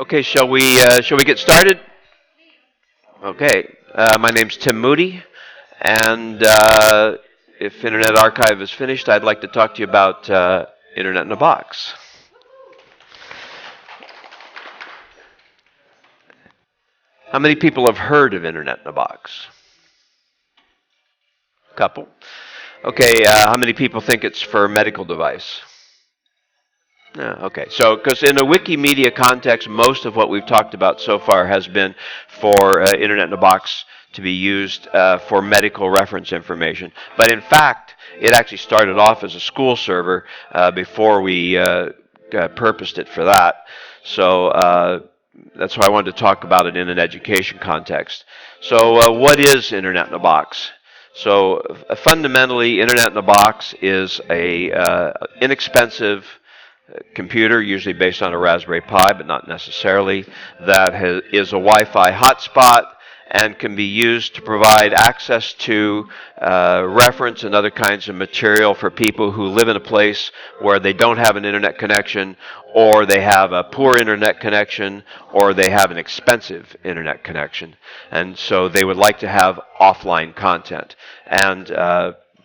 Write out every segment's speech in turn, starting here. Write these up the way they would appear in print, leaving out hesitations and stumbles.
Okay, shall we get started? Okay, my name's Tim Moody, and if Internet Archive is finished, I'd like to talk to you about Internet in a Box. How many people have heard of Internet in a Box? A couple. Okay, how many people think it's for a medical device? Okay, so because in a Wikimedia context, most of what we've talked about so far has been for Internet in a Box to be used for medical reference information. But in fact, it actually started off as a school server before we purposed it for that. So that's why I wanted to talk about it in an education context. So what is Internet in a Box? So fundamentally, Internet in a Box is a inexpensive computer, usually based on a Raspberry Pi, but not necessarily, that is a Wi-Fi hotspot and can be used to provide access to reference and other kinds of material for people who live in a place where they don't have an internet connection, or they have a poor internet connection, or they have an expensive internet connection. And so they would like to have offline content. And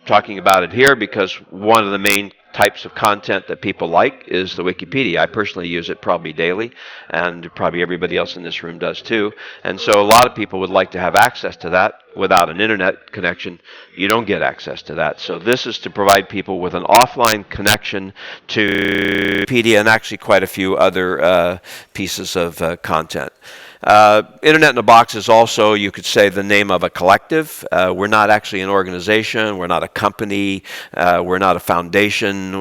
talking about it here because one of the main types of content that people like is the Wikipedia. I personally use it probably daily, and probably everybody else in this room does too. And so a lot of people would like to have access to that. Without an internet connection, you don't get access to that. So this is to provide people with an offline connection to Wikipedia and actually quite a few other pieces of content. Internet in a Box is also, you could say, the name of a collective. We're not actually an organization. We're not a company. We're not a foundation.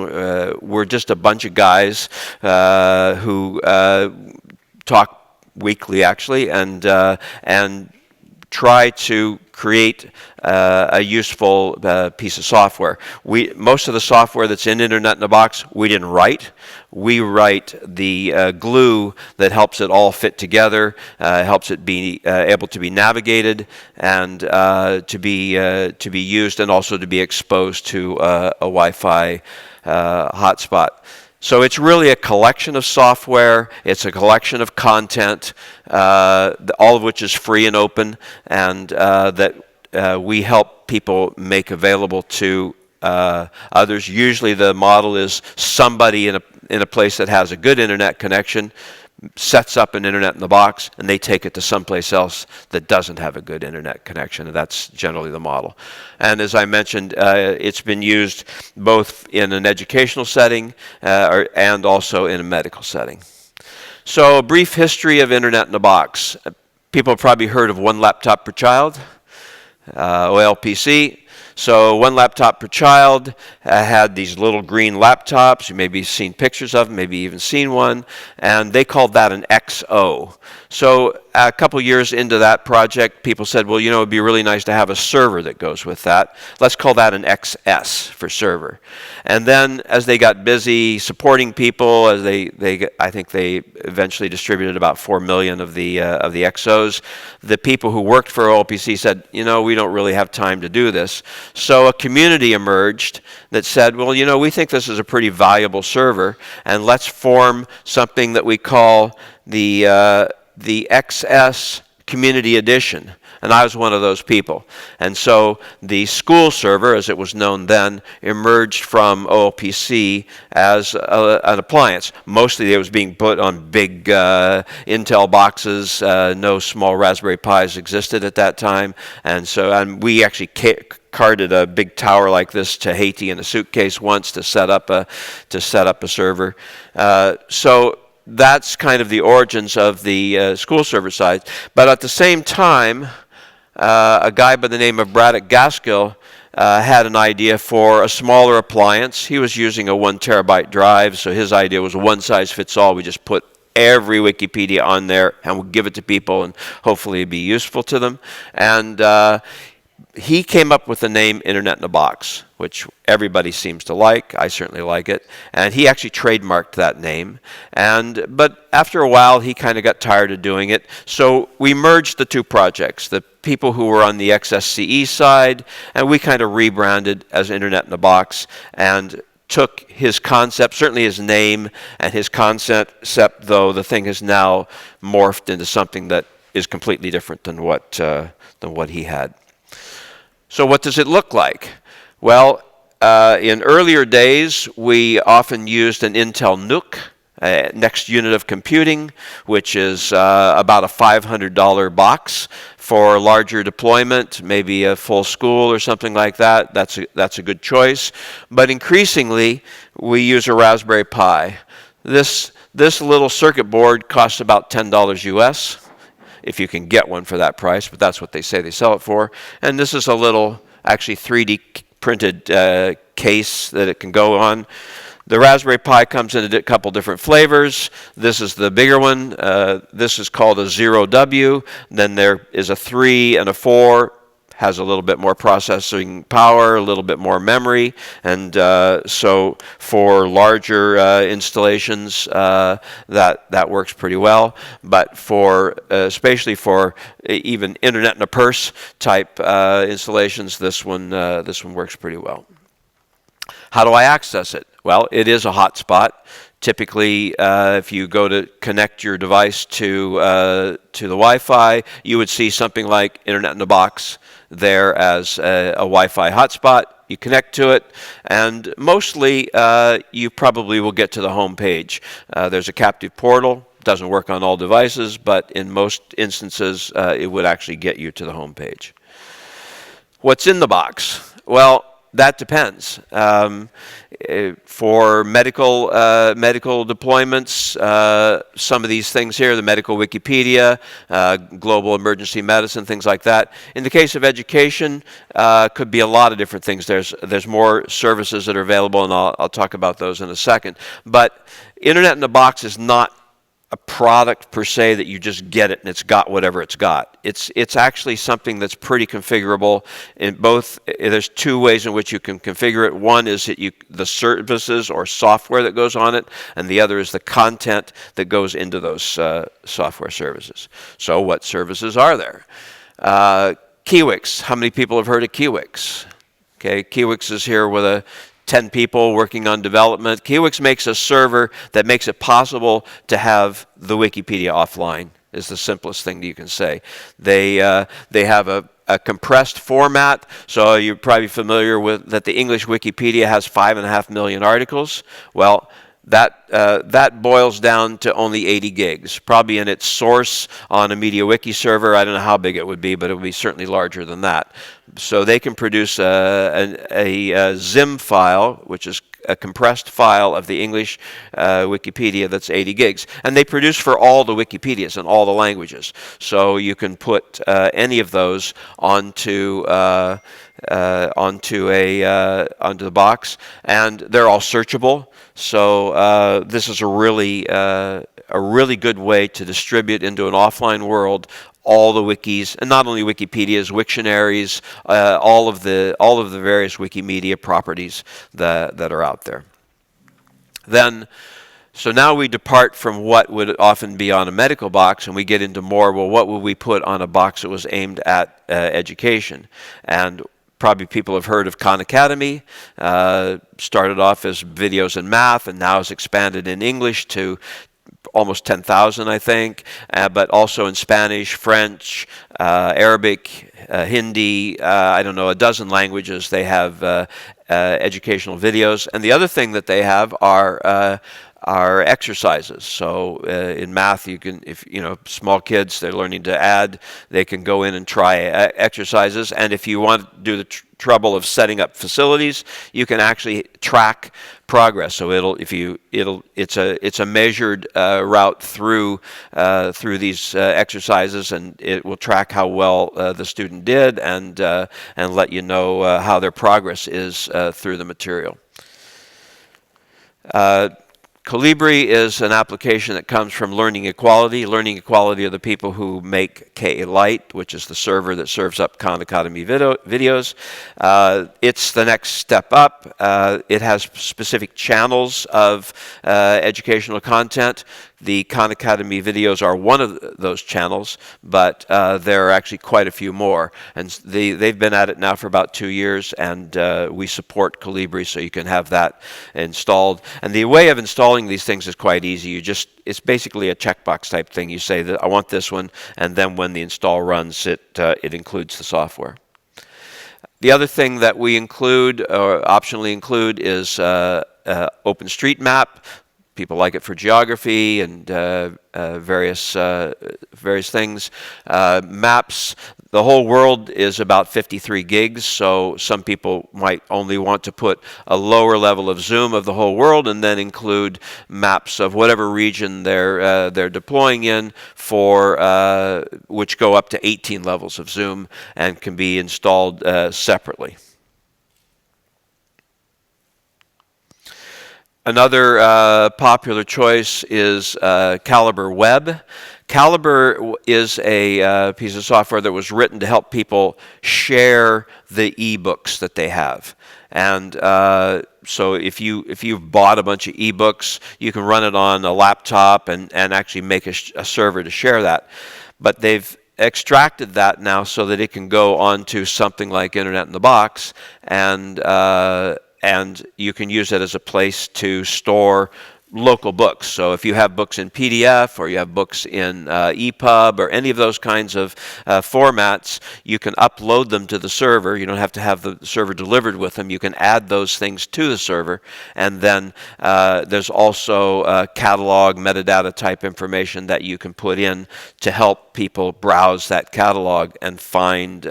We're just a bunch of guys who talk weekly, actually, and try to create a useful piece of software. Most of the software that's in Internet in a Box, we didn't write. We write the glue that helps it all fit together, helps it be able to be navigated and to be used, and also to be exposed to a Wi-Fi hotspot. So it's really a collection of software, it's a collection of content, all of which is free and open, and that we help people make available to others. Usually the model is somebody in a place that has a good internet connection sets up an Internet in the Box, and they take it to someplace else that doesn't have a good internet connection, and that's generally the model. And as I mentioned, it's been used both in an educational setting and also in a medical setting. So a brief history of Internet in a Box. People have probably heard of one laptop per child, OLPC. So one laptop per child had these little green laptops. You maybe seen pictures of them, maybe even seen one, and they called that an XO. So a couple years into that project, people said, well, it'd be really nice to have a server that goes with that. Let's call that an XS for server. And then as they got busy supporting people, as I think they eventually distributed about 4 million of the XOs, the people who worked for OLPC said, we don't really have time to do this. So a community emerged that said, well, we think this is a pretty valuable server, and let's form something that we call the XS Community Edition. And I was one of those people. And so the school server, as it was known then, emerged from OLPC as an appliance. Mostly it was being put on big Intel boxes. No small Raspberry Pis existed at that time. And we actually carted a big tower like this to Haiti in a suitcase once to set up a server. So that's kind of the origins of the school server side. But at the same time, a guy by the name of Braddock Gaskill had an idea for a smaller appliance. He was using a 1 terabyte drive, so his idea was one size fits all. We just put every Wikipedia on there and we'll give it to people, and hopefully it'd be useful to them. And he came up with the name Internet in a Box, which everybody seems to like. I certainly like it. And he actually trademarked that name. But after a while, he kind of got tired of doing it. So we merged the two projects, the people who were on the XSCE side, and we kind of rebranded as Internet in a Box. And took his concept, certainly his name and his concept, though the thing has now morphed into something that is completely different than what he had. So what does it look like? Well, in earlier days, we often used an Intel NUC, next unit of computing, which is about a $500 box for larger deployment, maybe a full school or something like that. That's a good choice. But increasingly, we use a Raspberry Pi. This little circuit board costs about $10 US, if you can get one for that price, but that's what they say they sell it for. And this is a little, actually 3D printed case that it can go on. The Raspberry Pi comes in a couple different flavors. This is the bigger one. This is called a 0W. Then there is a 3 and a 4. Has a little bit more processing power, a little bit more memory, and so for larger installations, that works pretty well. But for especially for even internet in a purse type installations, this one works pretty well. How do I access it? Well, it is a hotspot. Typically, if you go to connect your device to the Wi-Fi, you would see something like Internet in a Box there as a Wi-Fi hotspot. You connect to it, and mostly you probably will get to the home page. There's a captive portal. Doesn't work on all devices, but in most instances, it would actually get you to the home page. What's in the box? Well, that depends. For medical deployments, some of these things here, the medical Wikipedia, global emergency medicine, things like that. In the case of education, could be a lot of different things. There's more services that are available, and I'll talk about those in a second. But Internet in a Box is not a product per se that you just get it and it's got whatever it's got. It's actually something that's pretty configurable in both. There's two ways in which you can configure it. One is that the services or software that goes on it, and the other is the content that goes into those software services. So what services are there? Kiwix. How many people have heard of Kiwix? Okay, Kiwix is here with 10 people working on development. Kiwix makes a server that makes it possible to have the Wikipedia offline, is the simplest thing that you can say. They have a compressed format, so you're probably familiar with that the English Wikipedia has 5.5 million articles. Well, that boils down to only 80 gigs, probably in its source on a MediaWiki server. I don't know how big it would be, but it would be certainly larger than that. So they can produce a zim file, which is a compressed file of the English Wikipedia that's 80 gigs. And they produce for all the Wikipedias in all the languages. So you can put any of those onto the box, and they're all searchable. So this is a really good way to distribute into an offline world all the wikis, and not only Wikipedias, Wiktionaries, all of the various Wikimedia properties that are out there. Then, so now we depart from what would often be on a medical box, and we get into more, well, what would we put on a box that was aimed at education? And probably people have heard of Khan Academy. Started off as videos in math, and now has expanded in English to almost 10,000, I think, but also in Spanish, French, Arabic, Hindi, I don't know, a dozen languages. They have educational videos. And the other thing that they have are exercises. So in math, you can, if small kids, they're learning to add, they can go in and try exercises. And if you want to do the trouble of setting up facilities, you can actually track progress. So it's a measured route through these exercises, and it will track how well the student did and let you know how their progress is through the material. Colibri is an application that comes from Learning Equality. Learning Equality are the people who make K-Lite, which is the server that serves up Khan Academy videos. It's the next step up. It has specific channels of educational content. The Khan Academy videos are one of those channels, but there are actually quite a few more. And they've been at it now for about 2 years, and we support Calibri, so you can have that installed. And the way of installing these things is quite easy. It's basically a checkbox type thing. You say that I want this one, and then when the install runs, it includes the software. The other thing that we include, or optionally include, is OpenStreetMap. People like it for geography and various things. Maps. The whole world is about 53 gigs, so some people might only want to put a lower level of zoom of the whole world and then include maps of whatever region they're deploying in, for which go up to 18 levels of zoom and can be installed separately. Another popular choice is Calibre Web. Calibre is a piece of software that was written to help people share the ebooks that they have. And so if you've bought a bunch of ebooks, you can run it on a laptop and actually make a server to share that. But they've extracted that now so that it can go onto something like Internet in the Box, and you can use it as a place to store local books. So if you have books in PDF or you have books in EPUB or any of those kinds of formats, you can upload them to the server. You don't have to have the server delivered with them. You can add those things to the server, and then there's also catalog metadata type information that you can put in to help people browse that catalog and find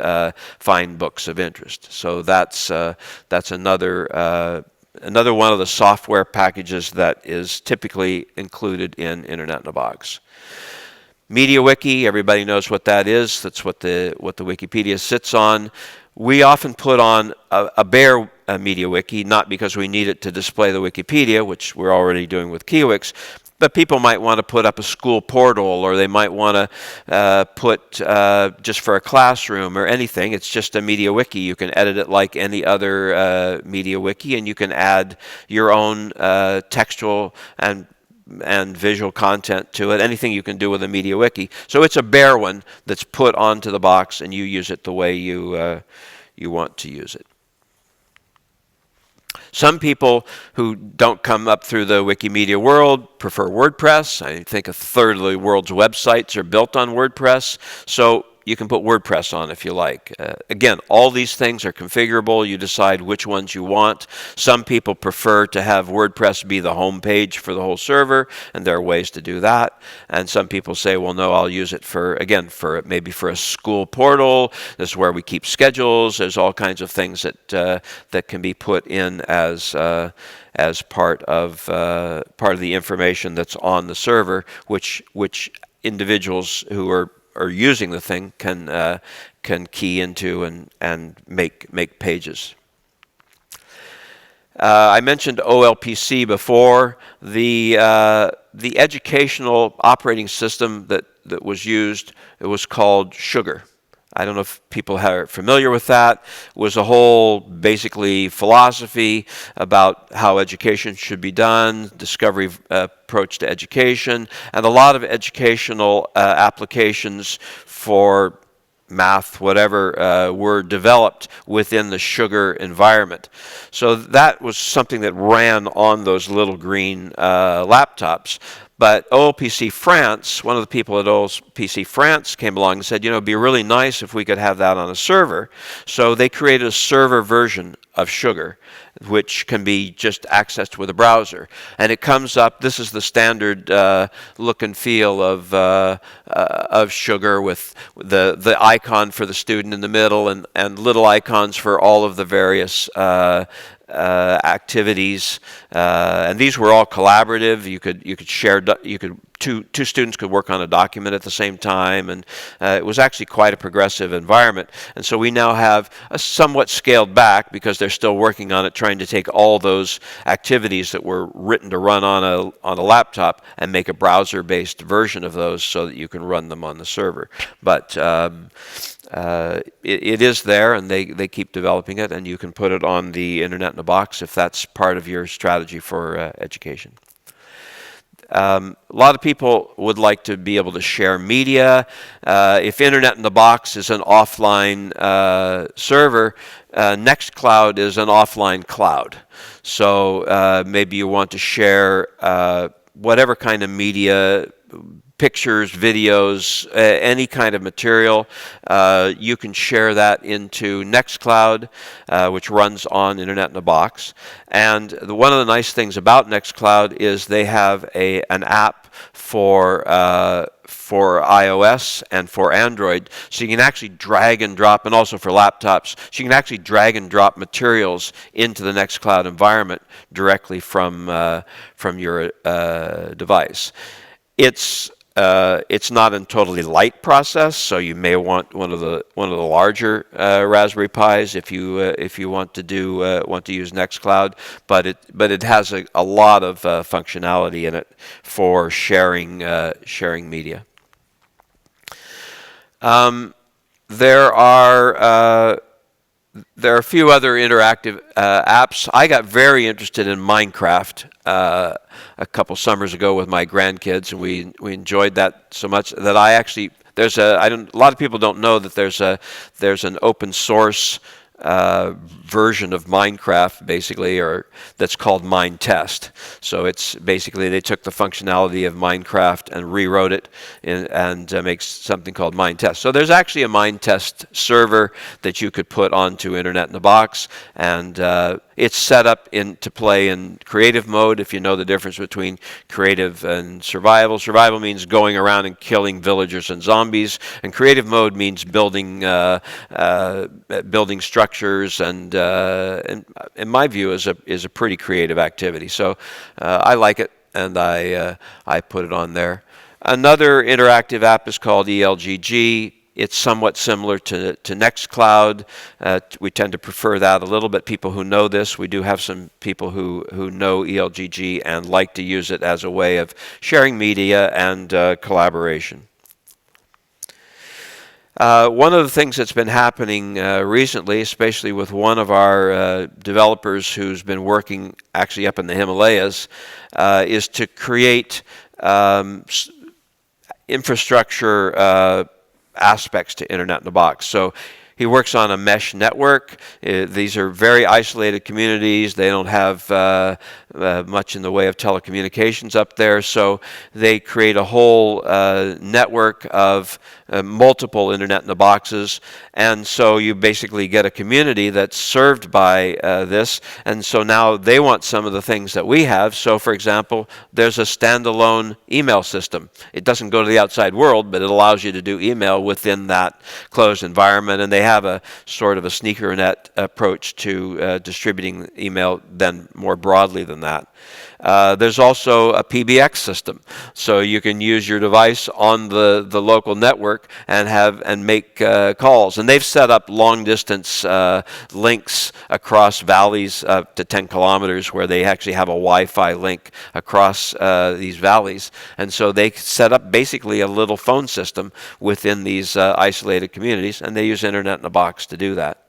books of interest. So that's another one of the software packages that is typically included in Internet in a Box. MediaWiki, everybody knows what that is. That's what the Wikipedia sits on. We often put on a bare MediaWiki, not because we need it to display the Wikipedia, which we're already doing with Kiwix, but people might want to put up a school portal, or they might want to put just for a classroom or anything. It's just a MediaWiki. You can edit it like any other MediaWiki, and you can add your own textual and visual content to it, anything you can do with a MediaWiki. So it's a bare one that's put onto the box, and you use it the way you want to use it. Some people who don't come up through the Wikimedia world prefer WordPress. I think a third of the world's websites are built on WordPress. So you can put WordPress on if you like. Again, all these things are configurable. You decide which ones you want. Some people prefer to have WordPress be the home page for the whole server, and there are ways to do that. And some people say, well, no, I'll use it maybe for a school portal. This is where we keep schedules. There's all kinds of things that can be put in as part of the information that's on the server, which individuals who are using the thing can key into and make pages. I mentioned OLPC before. The educational operating system that was used, it was called Sugar. I don't know if people are familiar with that. It was a whole, basically, philosophy about how education should be done, discovery approach to education, and a lot of educational applications for math, whatever, were developed within the Sugar environment. So that was something that ran on those little green laptops. But OLPC France, one of the people at OLPC France came along and said, it'd be really nice if we could have that on a server. So they created a server version of Sugar, which can be just accessed with a browser. And it comes up, this is the standard look and feel of Sugar, with the icon for the student in the middle and little icons for all of the various activities, and these were all collaborative. You could share. Two students could work on a document at the same time, and it was actually quite a progressive environment. And so we now have a somewhat scaled back, because they're still working on it, trying to take all those activities that were written to run on a laptop and make a browser-based version of those so that you can run them on the server. But it is there, and they keep developing it, and you can put it on the Internet in a Box if that's part of your strategy for education. A lot of people would like to be able to share media. If Internet in the Box is an offline server, Nextcloud is an offline cloud. So maybe you want to share whatever kind of media, pictures, videos, any kind of material. You can share that into Nextcloud, which runs on Internet in a Box. And one of the nice things about Nextcloud is they have an app for iOS and for Android, so you can actually drag and drop, and also for laptops, so you can actually drag and drop materials into the Nextcloud environment directly from your device. It's not a totally light process, so you may want one of the larger Raspberry Pis if you want to use Nextcloud. But it has a lot of functionality in it for sharing media. There are a few other interactive apps. I got very interested in Minecraft a couple summers ago with my grandkids, and we enjoyed that so much that I actually a lot of people don't know that there's an open source version of Minecraft, basically, or that's called Minetest. So it's basically they took the functionality of Minecraft and rewrote it and makes something called Minetest. So there's actually a Minetest server that you could put onto Internet in the Box, and it's set up to play in creative mode. If you know the difference between creative and survival. Survival means going around and killing villagers and zombies, and creative mode means building structures, and in my view is a pretty creative activity. So I like it, and I put it on there. Another interactive app is called ELGG. It's somewhat similar to Nextcloud. We tend to prefer that a little bit. People who know this, we do have some people who know ELGG and like to use it as a way of sharing media and collaboration. One of the things that's been happening recently, especially with one of our developers who's been working actually up in the Himalayas, is to create infrastructure aspects to Internet in the Box. So he works on a mesh network. These are very isolated communities. They don't have much in the way of telecommunications up there, so they create a whole network of multiple Internet in the Boxes, and so you basically get a community that's served by this, and so now they want some of the things that we have. So for example, there's a standalone email system. It doesn't go to the outside world, but it allows you to do email within that closed environment, and they have a sort of a sneaker net approach to distributing email then more broadly than that. There's also a PBX system, so you can use your device on the local network and make calls. And they've set up long distance links across valleys up to 10 kilometers, where they actually have a Wi-Fi link across these valleys. And so they set up basically a little phone system within these isolated communities, and they use Internet in a Box to do that.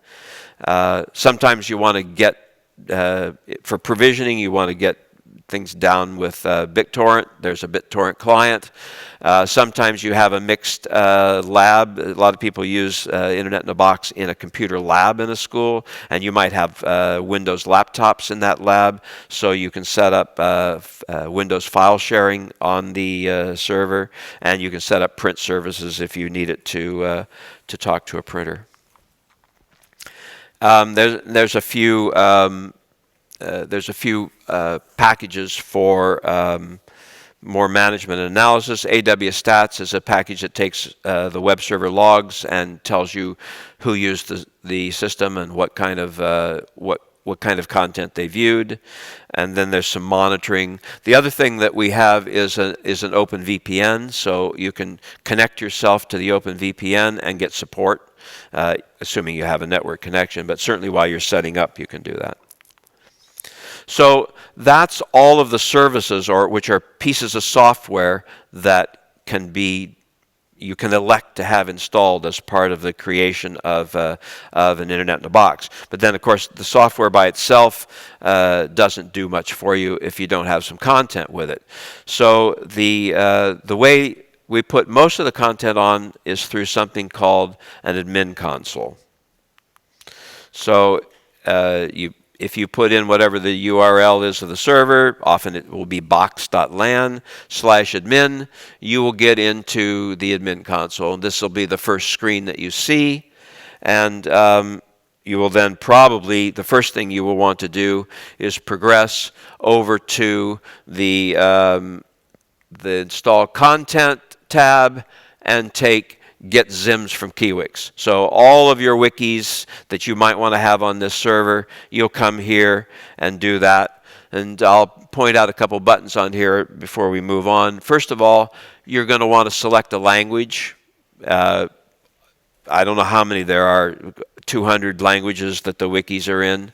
Sometimes you want to get for provisioning, you want to get things down with BitTorrent. There's a BitTorrent client. Sometimes you have a mixed lab. A lot of people use Internet in a Box in a computer lab in a school, and you might have Windows laptops in that lab, so you can set up Windows file sharing on the server, and you can set up print services if you need it to talk to a printer. There's a few packages for more management and analysis. AW Stats is a package that takes the web server logs and tells you who used the system and what kind of content they viewed. And then there's some monitoring. The other thing that we have is an open VPN, so you can connect yourself to the open VPN and get support, assuming you have a network connection. But certainly while you're setting up, you can do that. So that's all of the services, which are pieces of software that can be you can elect to have installed as part of the creation of an Internet in a Box. But then, of course, the software by itself doesn't do much for you if you don't have some content with it. So the way we put most of the content on is through something called an admin console. So if you put in whatever the URL is of the server, often it will be box.lan/admin, you will get into the admin console. This will be the first screen that you see, and you will then probably, the first thing you will want to do is progress over to the Install Content tab and take Get Zims from Kiwix. So all of your wikis that you might want to have on this server, you'll come here and do that. And I'll point out a couple buttons on here before we move on. First of all, you're going to want to select a language. I don't know how many there are, 200 languages that the wikis are in.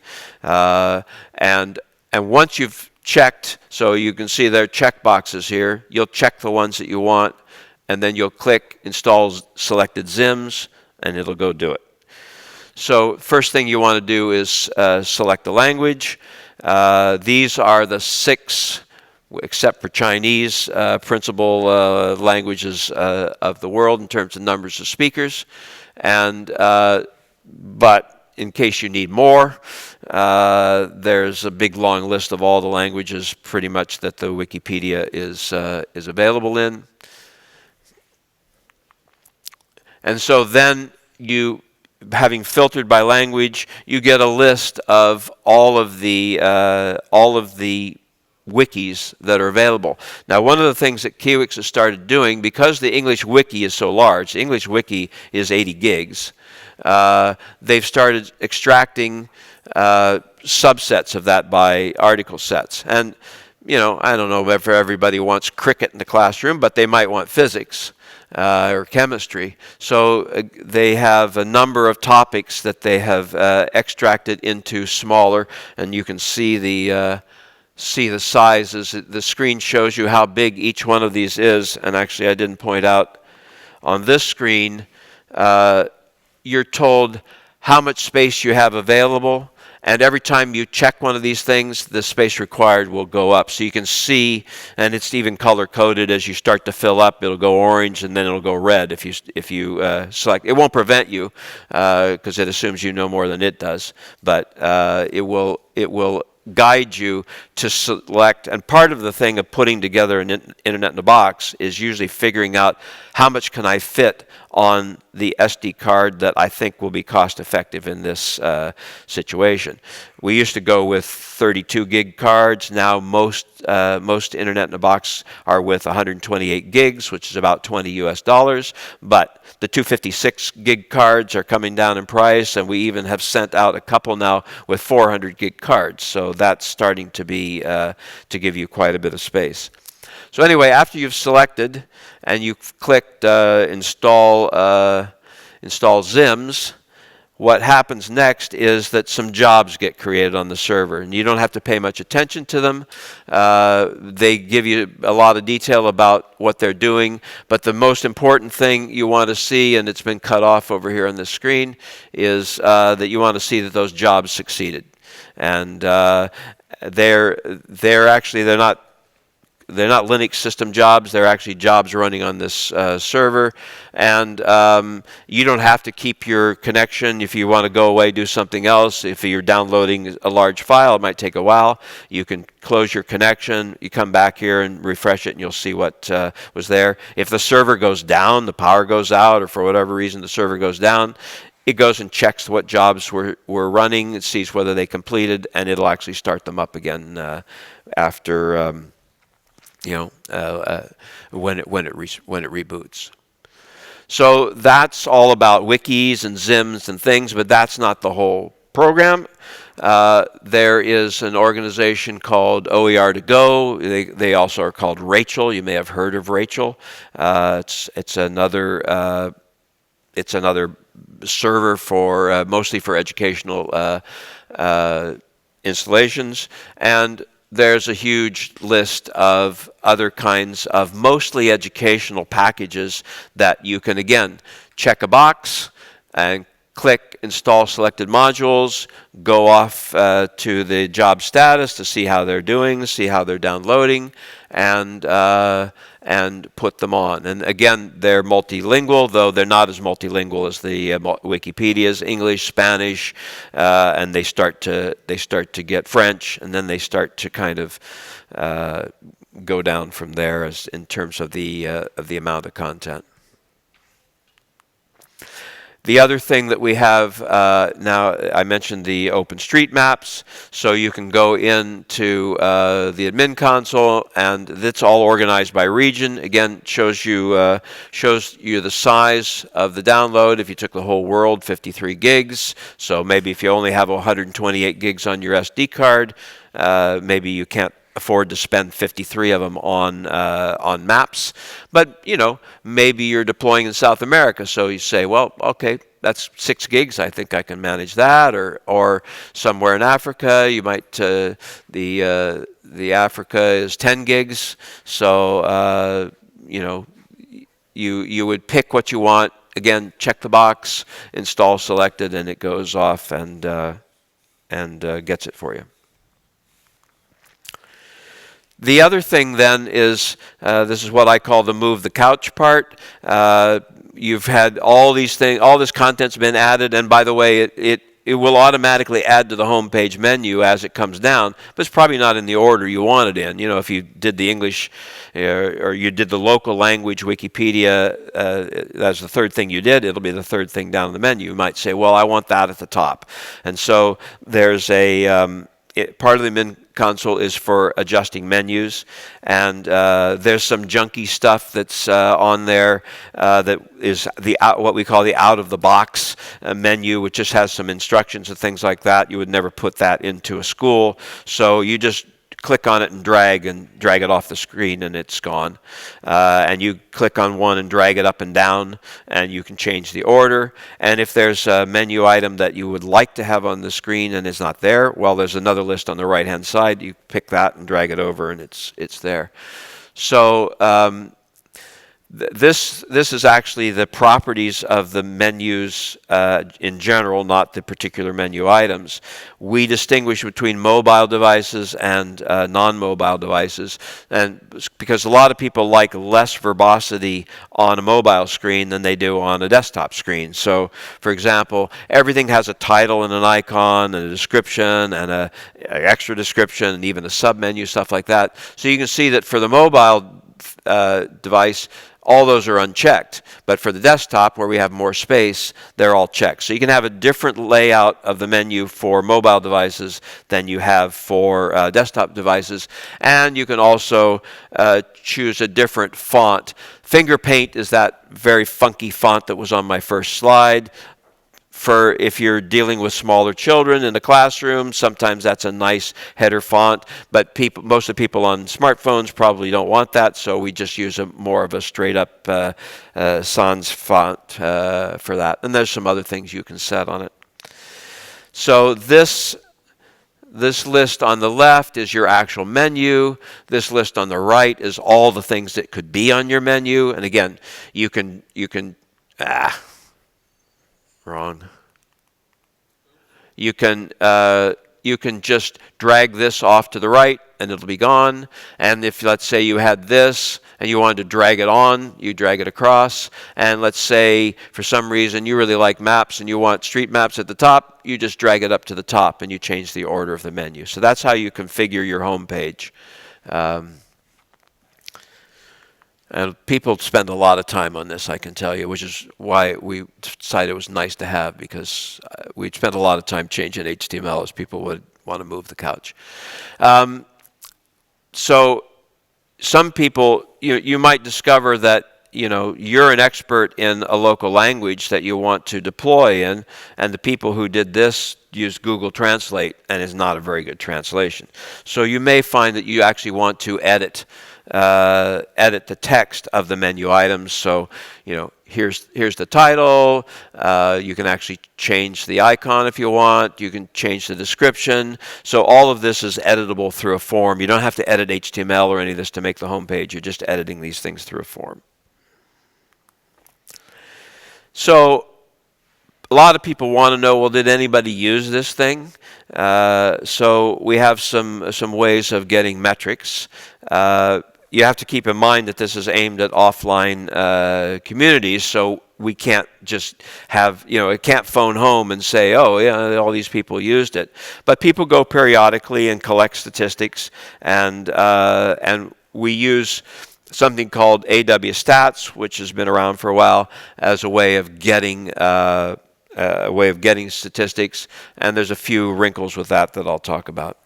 And once you've checked, so you can see there are check boxes here, you'll check the ones that you want, and then you'll click Install Selected Zims, and it'll go do it. So first thing you want to do is select the language. These are the 6, except for Chinese, principal languages of the world in terms of numbers of speakers. And but in case you need more, there's a big long list of all the languages pretty much that the Wikipedia is available in. And so then you, having filtered by language, you get a list of all of the wikis that are available. Now, one of the things that Kiwix has started doing, because the English wiki is so large, the English wiki is 80 gigs, they've started extracting subsets of that by article sets. And, you know, I don't know if everybody wants cricket in the classroom, but they might want physics. Or chemistry. So they have a number of topics that they have extracted into smaller, and you can see the sizes. The screen shows you how big each one of these is, and actually I didn't point out on this screen, you're told how much space you have available, and every time you check one of these things, the space required will go up. So you can see, and it's even color-coded as you start to fill up. It'll go orange, and then it'll go red if you select. It won't prevent you, because it assumes you know more than it does, but it will guide you to select. And part of the thing of putting together an Internet in a Box is usually figuring out how much can I fit on the SD card that I think will be cost effective in this situation. We used to go with 32 gig cards. Now most Internet in a Box are with 128 gigs, which is about $20 US. But the 256 gig cards are coming down in price, and we even have sent out a couple now with 400 gig cards. So that's starting to be to give you quite a bit of space. So anyway, after you've selected and you've clicked install Zims, what happens next is that some jobs get created on the server, and you don't have to pay much attention to them. They give you a lot of detail about what they're doing, but the most important thing you want to see, and it's been cut off over here on the screen, is that you want to see that those jobs succeeded. And they're not Linux system jobs. They're actually jobs running on this server. And you don't have to keep your connection. If you want to go away, do something else. If you're downloading a large file, it might take a while. You can close your connection. You come back here and refresh it, and you'll see what was there. If the server goes down, the power goes out, or for whatever reason the server goes down, it goes and checks what jobs were running. It sees whether they completed, and it'll actually start them up again after... when it reboots. So that's all about wikis and Zims and things, but that's not the whole program. There is an organization called OER2Go. They also are called Rachel. You may have heard of Rachel. It's another server for mostly for educational installations, and there's a huge list of other kinds of mostly educational packages that you can, again, check a box and click Install Selected Modules, go off to the job status to see how they're doing, see how they're downloading, and put them on. And again, they're multilingual, though they're not as multilingual as the Wikipedia's. English, Spanish, and they start to get French, and then they start to kind of go down from there as in terms of the amount of content. The other thing that we have now, I mentioned the OpenStreetMaps, so you can go into the admin console, and it's all organized by region. Again, shows you the size of the download. If you took the whole world, 53 gigs. So maybe if you only have 128 gigs on your SD card, maybe you can't afford to spend 53 of them on maps, but maybe you're deploying in South America, so you say, well, okay, that's 6 gigs. I think I can manage that, or somewhere in Africa, you might the Africa is 10 gigs, so you would pick what you want. Again, check the box, install selected, and it goes off and gets it for you. The other thing then is, this is what I call the move the couch part. You've had all these things, all this content's been added, and by the way, it will automatically add to the home page menu as it comes down, but it's probably not in the order you want it in. If you did the English or you did the local language Wikipedia, that's the third thing you did, it'll be the third thing down the menu. You might say, well, I want that at the top. And so there's a part of the admin console is for adjusting menus, and there's some junky stuff that's on there that is what we call the out-of-the-box menu, which just has some instructions and things like that. You would never put that into a school, so you just click on it and drag it off the screen, and it's gone. And you click on one and drag it up and down, and you can change the order. And if there's a menu item that you would like to have on the screen and it's not there, well, there's another list on the right-hand side. You pick that and drag it over, and it's there. So this is actually the properties of the menus in general, not the particular menu items. We distinguish between mobile devices and non-mobile devices, and because a lot of people like less verbosity on a mobile screen than they do on a desktop screen. So, for example, everything has a title and an icon and a description and an extra description and even a submenu, stuff like that. So you can see that for the mobile device, all those are unchecked, but for the desktop, where we have more space, they're all checked. So you can have a different layout of the menu for mobile devices than you have for desktop devices, and you can also choose a different font. Finger Paint is that very funky font that was on my first slide. For if you're dealing with smaller children in the classroom, sometimes that's a nice header font, but most of the people on smartphones probably don't want that, so we just use more of a straight-up sans font for that. And there's some other things you can set on it. So this list on the left is your actual menu. This list on the right is all the things that could be on your menu. And again, you can wrong. You can just drag this off to the right and it'll be gone. And if, let's say, you had this and you wanted to drag it on, you drag it across. And let's say for some reason you really like maps and you want street maps at the top, you just drag it up to the top and you change the order of the menu. So that's how you configure your home page. And people spend a lot of time on this, I can tell you, which is why we decided it was nice to have, because we'd spent a lot of time changing HTML as people would want to move the couch. So some people, you might discover that you're an expert in a local language that you want to deploy in, and the people who did this used Google Translate, and it's not a very good translation. So you may find that you actually want to edit the text of the menu items. So, here's the title. You can actually change the icon if you want. You can change the description. So all of this is editable through a form. You don't have to edit HTML or any of this to make the home page. You're just editing these things through a form. So a lot of people want to know, well, did anybody use this thing? So we have some ways of getting metrics. You have to keep in mind that this is aimed at offline communities, so we can't just have, it can't phone home and say, oh, yeah, all these people used it. But people go periodically and collect statistics, and we use something called AW Stats, which has been around for a while, as a way of getting statistics, and there's a few wrinkles with that I'll talk about.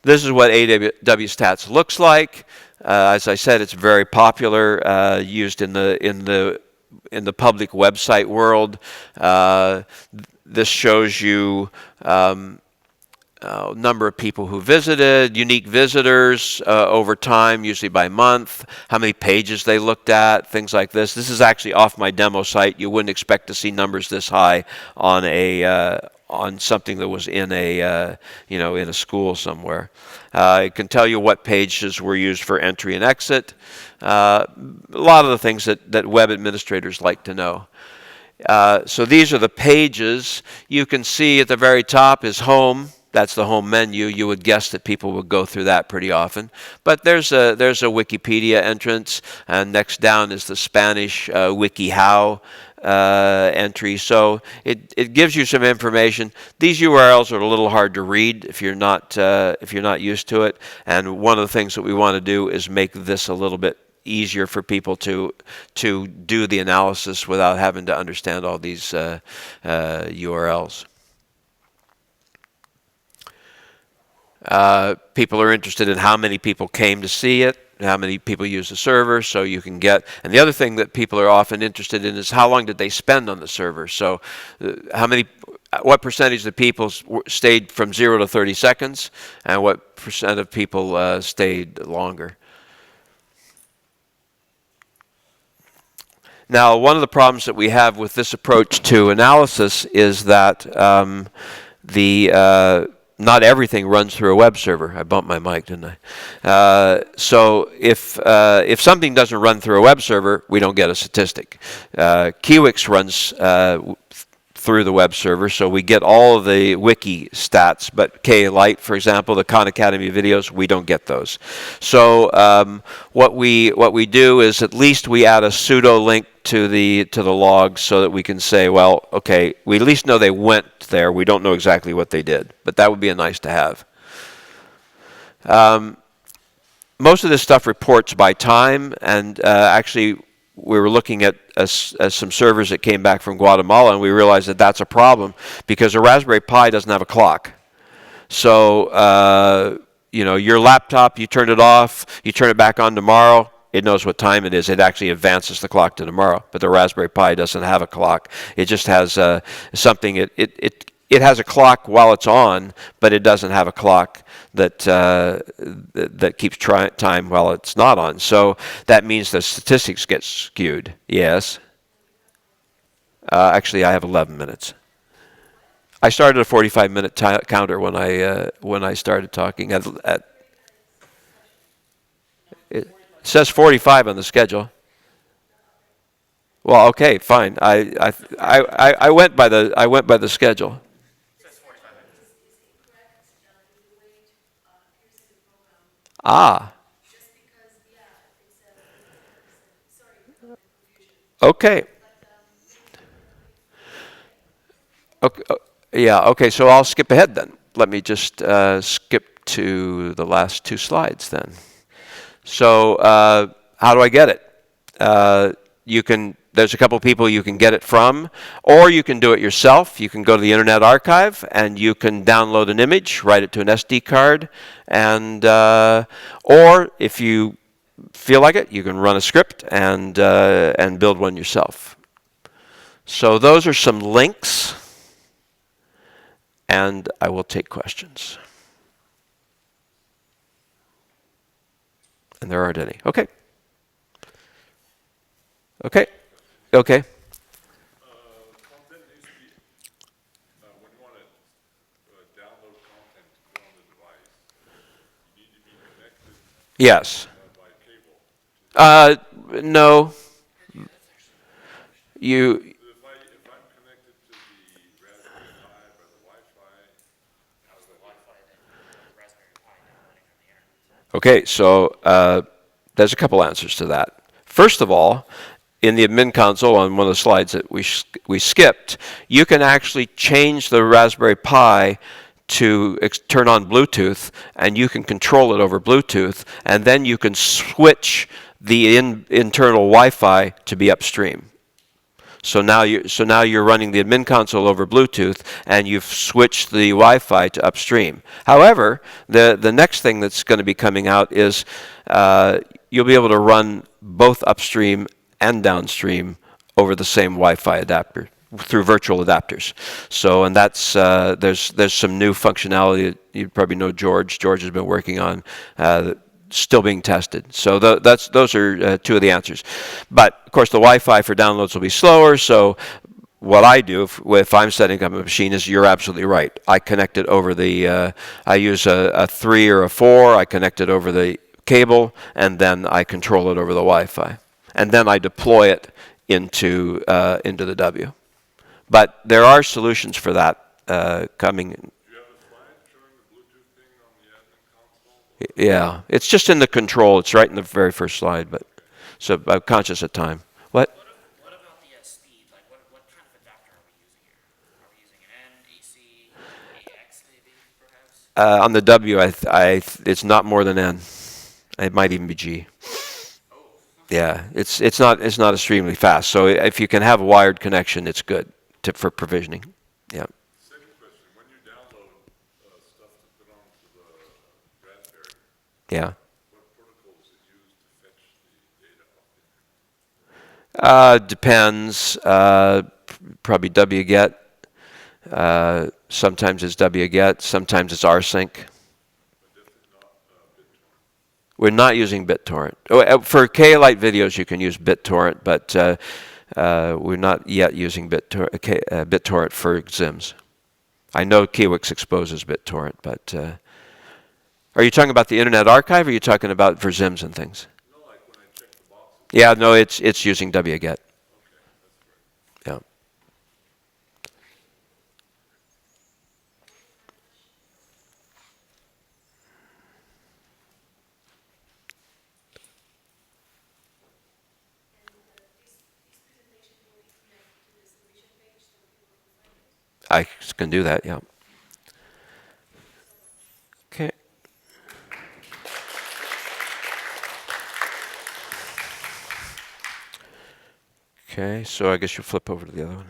This is what AW Stats looks like. As I said, it's very popular, used in the public website world. This shows you number of people who visited, unique visitors over time, usually by month, how many pages they looked at, things like this. This is actually off my demo site. You wouldn't expect to see numbers this high on on something that was in a in a school somewhere. It can tell you what pages were used for entry and exit. A lot of the things that web administrators like to know. So these are the pages. You can see at the very top is home. That's the home menu. You would guess that people would go through that pretty often. But there's a Wikipedia entrance, and next down is the Spanish WikiHow entry. So it gives you some information. These URLs are a little hard to read if you're not used to it. And one of the things that we want to do is make this a little bit easier for people to do the analysis without having to understand all these URLs. People are interested in how many people came to see it, how many people use the server, so you can get. And the other thing that people are often interested in is how long did they spend on the server. So, what percentage of the people stayed from 0 to 30 seconds, and what percent of people stayed longer. Now, one of the problems that we have with this approach to analysis is that not everything runs through a web server. I bumped my mic, didn't I? So if something doesn't run through a web server, we don't get a statistic. Kiwix runs through the web server, so we get all of the wiki stats, but K-Lite, for example, the Khan Academy videos, we don't get those. So what we do is at least we add a pseudo link to the logs so that we can say, well, okay, we at least know they went there. We don't know exactly what they did, but that would be a nice to have. Most of this stuff reports by time, and actually we were looking at some servers that came back from Guatemala, and we realized that that's a problem because a Raspberry Pi doesn't have a clock. So, your laptop, you turn it off, you turn it back on tomorrow, it knows what time it is. It actually advances the clock to tomorrow. But the Raspberry Pi doesn't have a clock. It just has something. It has a clock while it's on, but it doesn't have a clock that keeps time while it's not on. So that means the statistics get skewed. Yes. Actually, I have 11 minutes. I started a 45-minute counter when I started talking. It says 45 on the schedule. Well, okay, fine. I went by the schedule. Ah. Okay. Okay. Yeah. Okay. So I'll skip ahead then. Let me just skip to the last two slides then. So how do I get it? There's a couple people you can get it from, or you can do it yourself. You can go to the Internet Archive and you can download an image, write it to an SD card, and or if you feel like it, you can run a script and build one yourself. So those are some links, and I will take questions. And there aren't any. Okay. Okay. Okay. Yes. Uh, no. You. Okay, so there's a couple answers to that. First of all, in the admin console on one of the slides that we skipped, you can actually change the Raspberry Pi to turn on Bluetooth, and you can control it over Bluetooth, and then you can switch the internal Wi-Fi to be upstream. So now you're running the admin console over Bluetooth, and you've switched the Wi-Fi to upstream. However, the next thing that's going to be coming out is you'll be able to run both upstream and downstream over the same Wi-Fi adapter through virtual adapters. So, and that's there's some new functionality that you probably know George. George has been working on. Still being tested. So those are two of the answers. But of course, the Wi-Fi for downloads will be slower. So what I do if I'm setting up a machine is, you're absolutely right. I connect it over the. I use a 3 or a 4. I connect it over the cable, and then I control it over the Wi-Fi, and then I deploy it into the W. But there are solutions for that coming. Yeah, it's just in the control. It's right in the very first slide, but so I'm conscious of time. What? What about the speed? Like, what kind of adapter are we using here? Are we using an N, AC, AX maybe, perhaps? On the W, it's not more than N. It might even be G. Oh. Yeah, it's not extremely fast. So if you can have a wired connection, it's good for provisioning. Yeah. Yeah. Depends. Probably wget. Sometimes it's wget. Sometimes it's rsync. We're not using BitTorrent. For K-Lite videos, you can use BitTorrent, but we're not yet using BitTorrent for XIMs. I know Kiwix exposes BitTorrent, but are you talking about the Internet Archive, or are you talking about for XIMs and things? Yeah, no, it's using wget. Yeah. I can do that, yeah. Okay. Okay, so I guess you'll flip over to the other one.